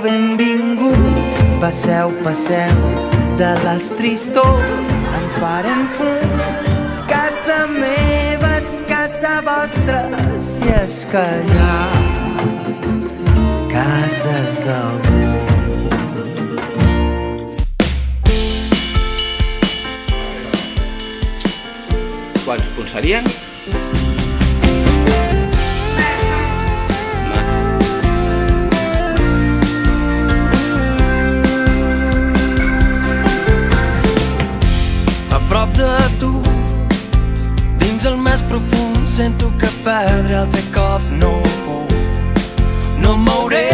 benvinguts, passeu, passeu, de les tristors en farem fum. Casa meva és casa vostra, si és que hi ha cases d'algú. Quants punts serien? A prop de tu, dins el més profund, sento que perdre'l de cop no puc. No em mouré